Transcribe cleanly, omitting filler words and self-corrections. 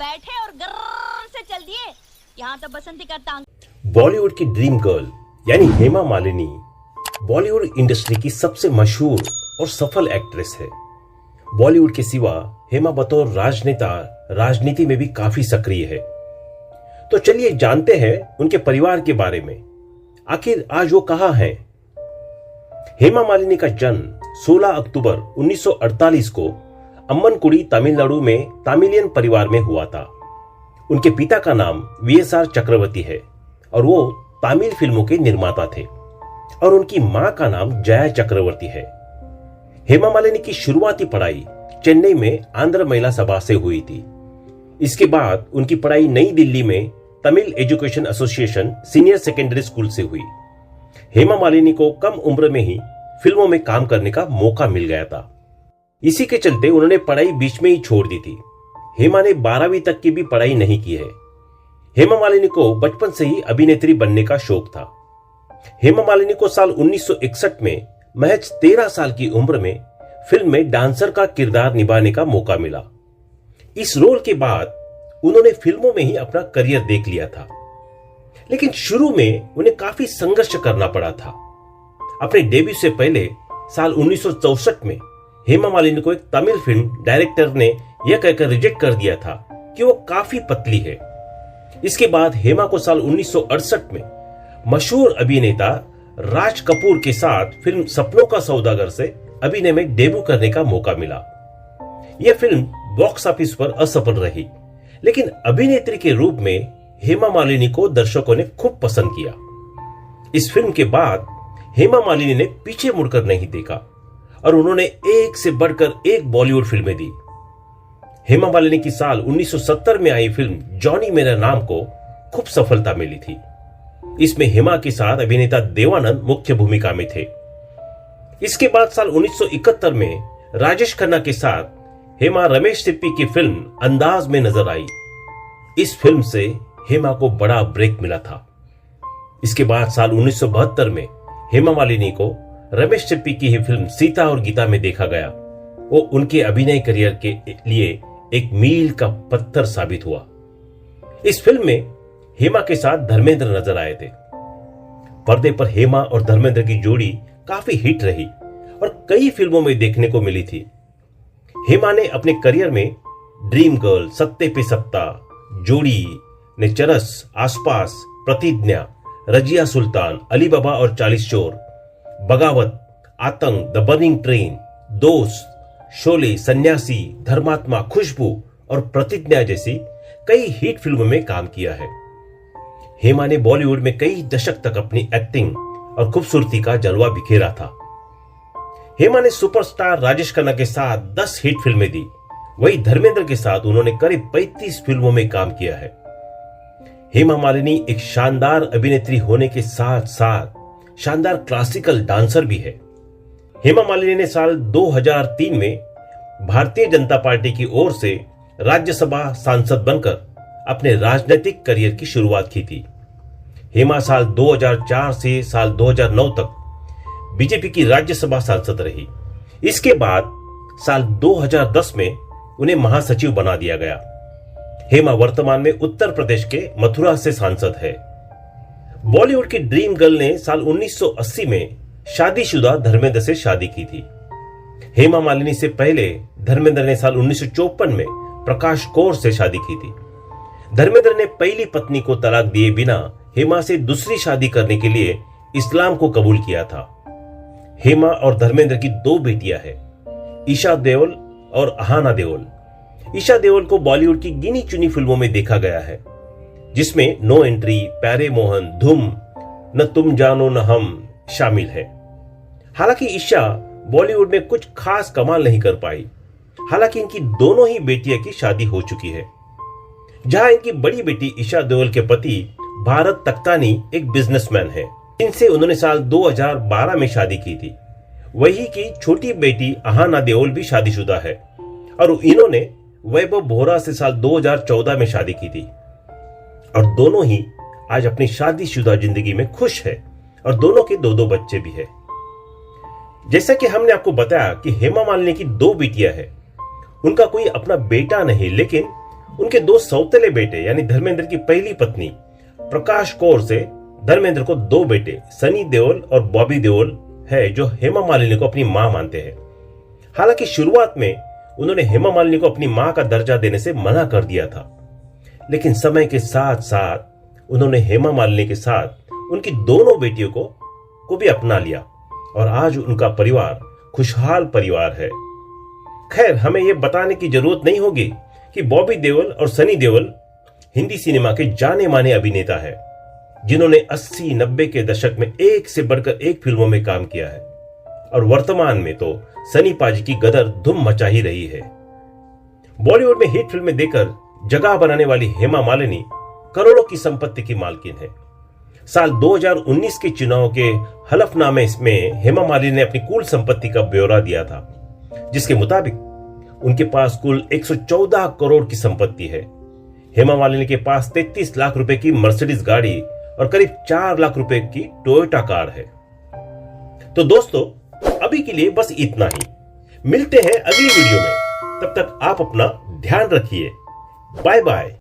बैठे और गर्र से चल दिए। यहाँ तो बसंती का टांग। बॉलीवुड की ड्रीम गर्ल यानी हेमा मालिनी बॉलीवुड इंडस्ट्री की सबसे मशहूर और सफल एक्ट्रेस है। बॉलीवुड के सिवा हेमा बतौर राजनेता राजनीति में भी काफी सक्रिय है। तो चलिए जानते हैं उनके परिवार के बारे में। आखिर आज वो कहां हैं? हेमा मालिनी का जन्म 16 अक्टूबर 1948 को अम्मनकुडी तमिलनाडु में तमिलियन परिवार में हुआ था। उनके पिता का नाम वीएसआर चक्रवर्ती है और वो तमिल फिल्मों के निर्माता थे और उनकी मां का नाम जया चक्रवर्ती है। हेमा मालिनी की शुरुआती पढ़ाई चेन्नई में आंध्र महिला सभा से हुई थी। इसके बाद उनकी पढ़ाई नई दिल्ली में Tamil education association senior secondary school से हुई। हेमा मालिनी को कम उम्र में ही फिल्मों में काम करने का मौका मिल गया था। इसी के चलते उन्होंने पढ़ाई बीच में ही छोड़ दी थी। हेमा ने 12वीं तक की भी पढ़ाई नहीं की है। हेमा मालिनी को बचपन से ही अभिनेत्री बनने का शौक था। हेमा मालिनी को साल 1961 में महज 13 साल की उम्र में फिल्म में डांसर का किरदार निभाने का मौका मिला। इस रोल के बाद उन्होंने फिल्मों में ही अपना करियर देख लिया था, लेकिन शुरू में उन्हें काफी संघर्ष करना पड़ा था। अपने डेब्यू से पहले साल 1964 में हेमा मालिनी को एक तमिल फिल्म डायरेक्टर ने यह कहकर रिजेक्ट कर दिया था कि वो काफी पतली है। इसके बाद हेमा को साल 1968 में मशहूर अभिनेता राज कपूर के साथ फिल्म सपनों का सौदागर से अभिनय में डेब्यू करने का मौका मिला। यह फिल्म बॉक्स ऑफिस पर असफल रही, लेकिन अभिनेत्री के रूप में हेमा मालिनी को दर्शकों ने खूब पसंद किया। इस फिल्म के बाद हेमा मालिनी ने पीछे मुड़कर नहीं देखा और उन्होंने एक से बढ़कर एक बॉलीवुड फिल्में दी। हेमा मालिनी की साल 1970 में आई फिल्म जॉनी मेरा नाम को खूब सफलता मिली थी। इसमें हेमा के साथ अभिनेता देवानंद मुख्य भूमिका में थे। इसके बाद साल 1971 में राजेश खन्ना के साथ हेमा रमेश सिप्पी की फिल्म अंदाज में नजर आई। इस फिल्म से हेमा को बड़ा ब्रेक मिला था। इसके बाद साल 1972 में हेमा मालिनी को रमेश सिप्पी की ही फिल्म सीता और गीता में देखा गया। वो उनके अभिनय करियर के लिए एक मील का पत्थर साबित हुआ। इस फिल्म में हेमा के साथ धर्मेंद्र नजर आए थे। पर्दे पर हेमा और धर्मेंद्र की जोड़ी काफी हिट रही और कई फिल्मों में देखने को मिली थी। हेमा ने अपने करियर में ड्रीम गर्ल, सत्ते पे सत्ता, जोड़ी, ने चरस, आसपास, प्रतिज्ञा, रजिया सुल्तान, अली बाबा और 40 चोर, बगावत, आतंक, द बर्निंग ट्रेन, दोस्त, शोले, सन्यासी, धर्मात्मा, खुशबू और प्रतिज्ञा जैसी कई हिट फिल्मों में काम किया है। हेमा ने बॉलीवुड में कई दशक तक अपनी एक्टिंग और खूबसूरती का जलवा बिखेरा था। हेमा ने सुपरस्टार राजेश खन्ना के साथ 10 हिट फिल्में दी। वहीं धर्मेंद्र के साथ उन्होंने करीब 35 फिल्मों में काम किया है। हेमा मालिनी एक शानदार अभिनेत्री होने के साथ साथ शानदार क्लासिकल डांसर भी है। हेमा मालिनी ने साल 2003 में भारतीय जनता पार्टी की ओर से राज्यसभा सांसद बनकर अपने राजनीतिक करियर की शुरुआत की थी। हेमा साल 2004 से साल 2009 तक बीजेपी की राज्यसभा सांसद रही। इसके बाद साल 2010 में उन्हें महासचिव बना दिया गया। हेमा वर्तमान में उत्तर प्रदेश के मथुरा से सांसद है। बॉलीवुड की ड्रीम गर्ल ने साल 1980 में शादीशुदा धर्मेंद्र से शादी की थी। हेमा मालिनी से पहले धर्मेंद्र ने साल 1954 में प्रकाश कौर से शादी की थी। धर्मेंद्र ने पहली पत्नी को तलाक दिए बिना हेमा से दूसरी शादी करने के लिए इस्लाम को कबूल किया था। हेमा और धर्मेंद्र की 2 बेटियां हैं, ईशा देओल और अहाना देओल। ईशा देओल को बॉलीवुड की गिनी चुनी फिल्मों में देखा गया है, जिसमें नो एंट्री, प्यारे मोहन, धूम, न तुम जानो न हम शामिल है। हालांकि ईशा बॉलीवुड में कुछ खास कमाल नहीं कर पाई। हालांकि इनकी दोनों ही बेटियां की शादी हो चुकी है। जहां इनकी बड़ी बेटी ईशा देओल के पति भारत तख्तानी एक बिजनेसमैन है, इनसे उन्होंने साल 2012 में शादी की थी। वही की छोटी बेटी अहाना देओल भी शादीशुदा है और इन्होंने वैभव बोहरा से साल 2014 में शादी की थी और दोनों ही आज अपनी शादीशुदा जिंदगी में खुश है और दोनों के 2-2 बच्चे भी है। जैसा कि हमने आपको बताया कि हेमा मालिनी की 2 बेटियां हैं। उनका कोई अपना बेटा नहीं, लेकिन उनके दो सौतेले बेटे यानी धर्मेंद्र की पहली पत्नी प्रकाश कौर से धर्मेंद्र को दो बेटे सनी देओल और बॉबी देओल है जो हेमा मालिनी को अपनी मां मानते हैं। हालांकि शुरुआत में उन्होंने हेमा मालिनी को अपनी मां का दर्जा देने से मना कर दिया था, लेकिन समय के साथ साथ उन्होंने हेमा मालिनी के साथ उनकी दोनों बेटियों को भी अपना लिया और आज उनका परिवार खुशहाल परिवार है। खैर, हमें यह बताने की जरूरत नहीं होगी कि बॉबी देओल और सनी देओल हिंदी सिनेमा के जाने माने अभिनेता है जिन्होंने 80-90 के दशक में एक से बढ़कर एक फिल्मों में काम किया है और वर्तमान में तो सनी पाजी की गदर धूम मचा ही रही है। बॉलीवुड में हिट फिल्में देकर जगह बनाने वाली हेमा मालिनी करोड़ों की संपत्ति की मालकिन है। साल 2019 के चुनाव के हलफनामे में हेमा मालिनी ने अपनी कुल संपत्ति का ब्यौरा दिया था, जिसके मुताबिक उनके पास कुल 114 करोड़ की संपत्ति है। हेमा मालिनी के पास 33 लाख रुपए की मर्सिडीज गाड़ी और करीब 4 लाख रुपए की टोयोटा कार है। तो दोस्तों, अभी के लिए बस इतना ही। मिलते हैं अगली वीडियो में, तब तक आप अपना ध्यान रखिए। Bye bye.